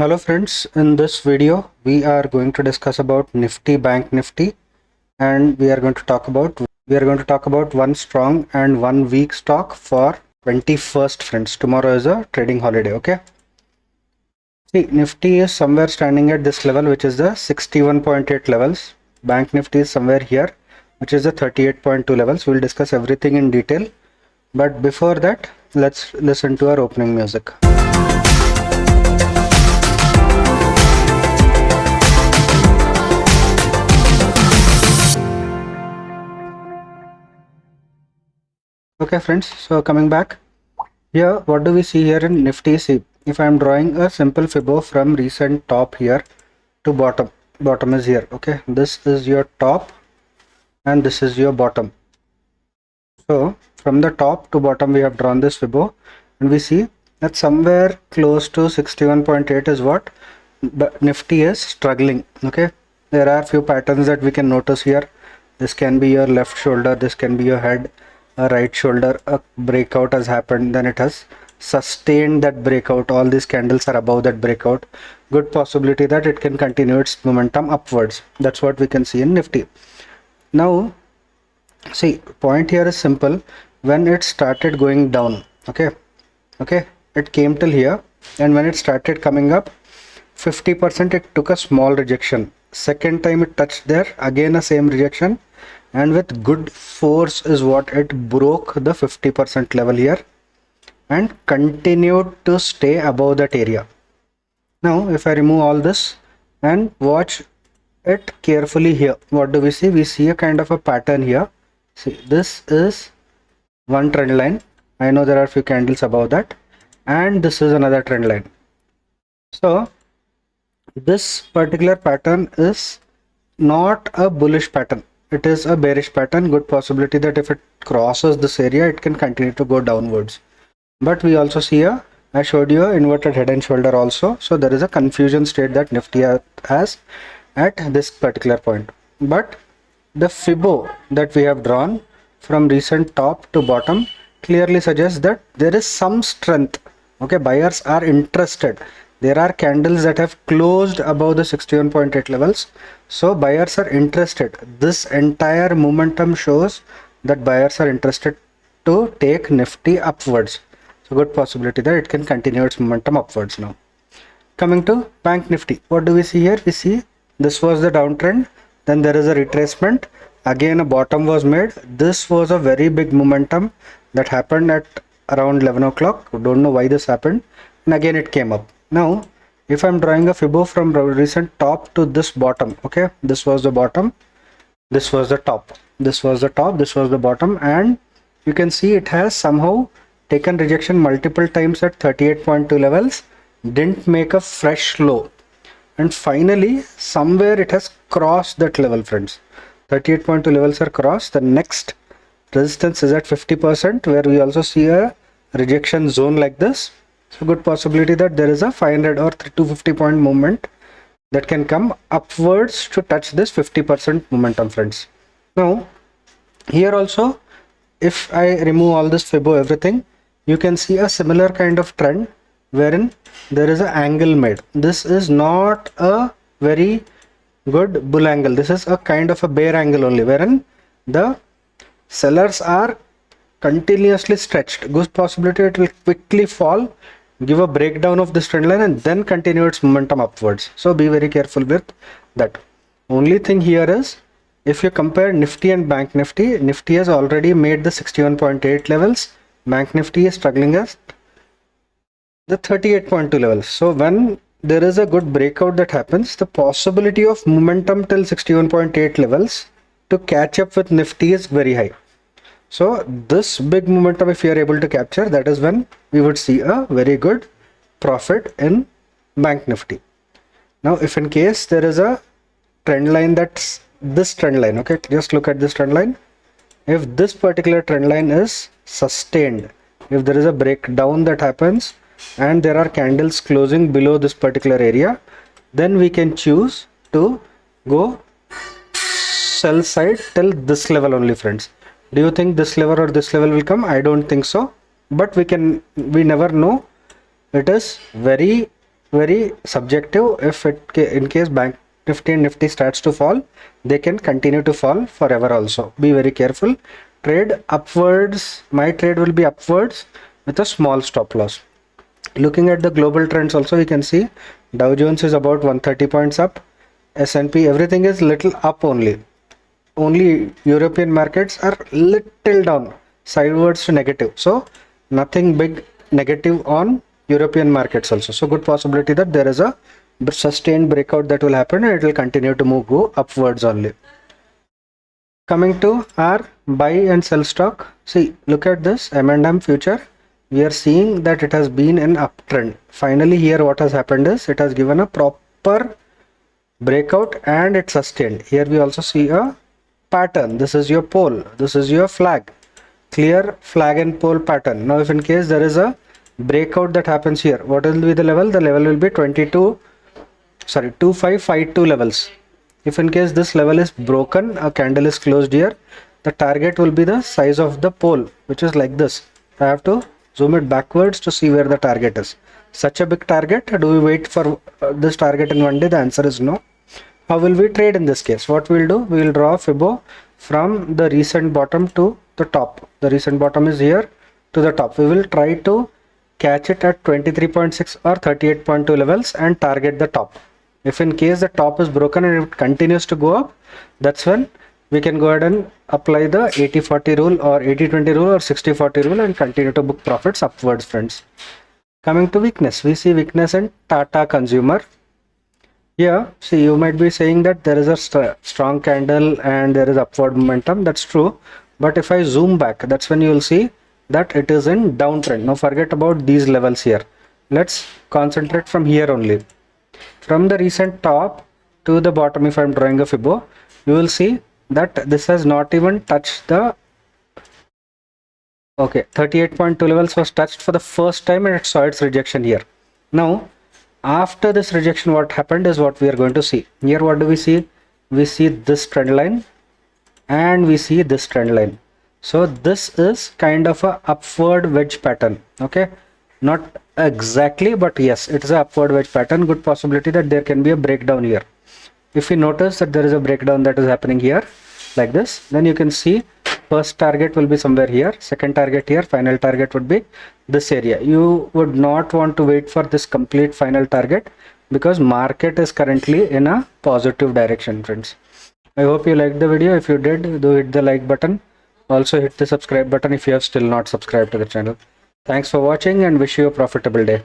Hello friends, in this video we are going to discuss about Nifty, Bank Nifty, and we are going to talk about one strong and one weak stock for 21st friends. Tomorrow is a trading holiday, okay? See, Nifty is somewhere standing at this level, which is the 61.8 levels. Bank Nifty is somewhere here, which is the 38.2 levels. We'll discuss everything in detail, but before that, let's listen to our opening music. Okay friends, so coming back here, what do we see here in Nifty? See, if I am drawing a simple Fibo from recent top here to bottom is here, okay? This is your top and this is your bottom. So from the top to bottom we have drawn this Fibo, and we see that somewhere close to 61.8 is what Nifty is struggling, okay? There are few patterns that we can notice here. This can be your left shoulder, this can be your head, a right shoulder. A breakout has happened, then it has sustained that breakout. All these candles are above that breakout. Good possibility that it can continue its momentum upwards. That's what we can see in Nifty. Now see, point here is simple. When it started going down, okay, it came till here, and when it started coming up 50%, it took a small rejection. Second time it touched there, again a same rejection, and with good force is what it broke the 50% level here and continued to stay above that area. Now if I remove all this and watch it carefully here, what do we see? We see a kind of a pattern here. See, this is one trend line. I know there are a few candles above that, and this is another trend line. So this particular pattern is not a bullish pattern, it is a bearish pattern. Good possibility that if it crosses this area, it can continue to go downwards. But we also see I showed you a inverted head and shoulder also, so there is a confusion state that Nifty has at this particular point. But the Fibo that we have drawn from recent top to bottom clearly suggests that there is some strength, okay? Buyers are interested. There are candles that have closed above the 61.8 levels, so buyers are interested. This entire momentum shows that buyers are interested to take Nifty upwards. So good possibility that it can continue its momentum upwards. Now coming to Bank Nifty, what do we see here? We see this was the downtrend, then there is a retracement, again a bottom was made. This was a very big momentum that happened at around 11 o'clock. Don't know why this happened, and again it came up. Now if I'm drawing a Fibo from recent top to this bottom, okay, this was the bottom, this was the top, this was the top, this was the bottom, and you can see it has somehow taken rejection multiple times at 38.2 levels, didn't make a fresh low, and finally somewhere it has crossed that level, friends. 38.2 levels are crossed. The next resistance is at 50%, where we also see a rejection zone like this. So good possibility that there is a 500 or 250 point movement that can come upwards to touch this 50% momentum, friends. Now here also, if I remove all this Fibo everything, you can see a similar kind of trend wherein there is an angle made. This is not a very good bull angle, this is a kind of a bear angle only, wherein the sellers are continuously stretched. Good possibility it will quickly fall, give a breakdown of this trend line, and then continue its momentum upwards. So be very careful with that. Only thing here is, if you compare Nifty and Bank Nifty, Nifty has already made the 61.8 levels, Bank Nifty is struggling at the 38.2 levels. So when there is a good breakout that happens, the possibility of momentum till 61.8 levels to catch up with Nifty is very high. So this big momentum, if you are able to capture, that is when we would see a very good profit in Bank Nifty. Now if in case there is a trend line, that's this trend line, okay, just look at this trend line. If this particular trend line is sustained, if there is a breakdown that happens and there are candles closing below this particular area, then we can choose to go sell side till this level only, friends. Do you think this level or this level will come? I don't think so, but we never know. It is very very subjective. If it in case bank nifty and nifty starts to fall, they can continue to fall forever also. Be very careful. Trade upwards. My trade will be upwards with a small stop loss. Looking at the global trends also, we can see Dow Jones is about 130 points up. S&P, everything is little up only. Only European markets are little down, sidewards to negative. So nothing big negative on European markets also. So good possibility that there is a sustained breakout that will happen and it will continue to go upwards only. Coming to our buy and sell stock. See, look at this M&M future. We are seeing that it has been an uptrend. Finally here what has happened is it has given a proper breakout and it sustained. Here we also see a pattern. This is your pole, this is your flag, clear flag and pole pattern. Now if in case there is a breakout that happens here, what will be the level? The level will be 2552 levels. If in case this level is broken, a candle is closed here, the target will be the size of the pole, which is like this. I have to zoom it backwards to see where the target is. Such a big target, do we wait for this target in one day? The answer is no. How will we trade in this case? What we'll do, we will draw Fibo from the recent bottom to the top. The recent bottom is here to the top. We will try to catch it at 23.6 or 38.2 levels and target the top. If in case the top is broken and it continues to go up, that's when we can go ahead and apply the 80-40 rule or 80-20 rule or 60-40 rule and continue to book profits upwards, friends. Coming to weakness, we see weakness in Tata Consumer. Here, see, you might be saying that there is a strong candle and there is upward momentum. That's true. But if I zoom back, that's when you will see that it is in downtrend. Now forget about these levels here. Let's concentrate from here only. From the recent top to the bottom, if I'm drawing a Fibo, you will see that this has not even touched the 38.2 levels was touched for the first time and it saw its rejection here. Now after this rejection, what happened is what we are going to see here. What do we see? We see this trend line and we see this trend line. So this is kind of a upward wedge pattern. Okay, not exactly, but yes, it is a upward wedge pattern. Good possibility that there can be a breakdown here. If you notice that there is a breakdown that is happening here like this, then you can see first target will be somewhere here, second target here, final target would be this area. You would not want to wait for this complete final target because market is currently in a positive direction, friends. I hope you liked the video. If you did, do hit the like button. Also hit the subscribe button if you have still not subscribed to the channel. Thanks for watching and wish you a profitable day.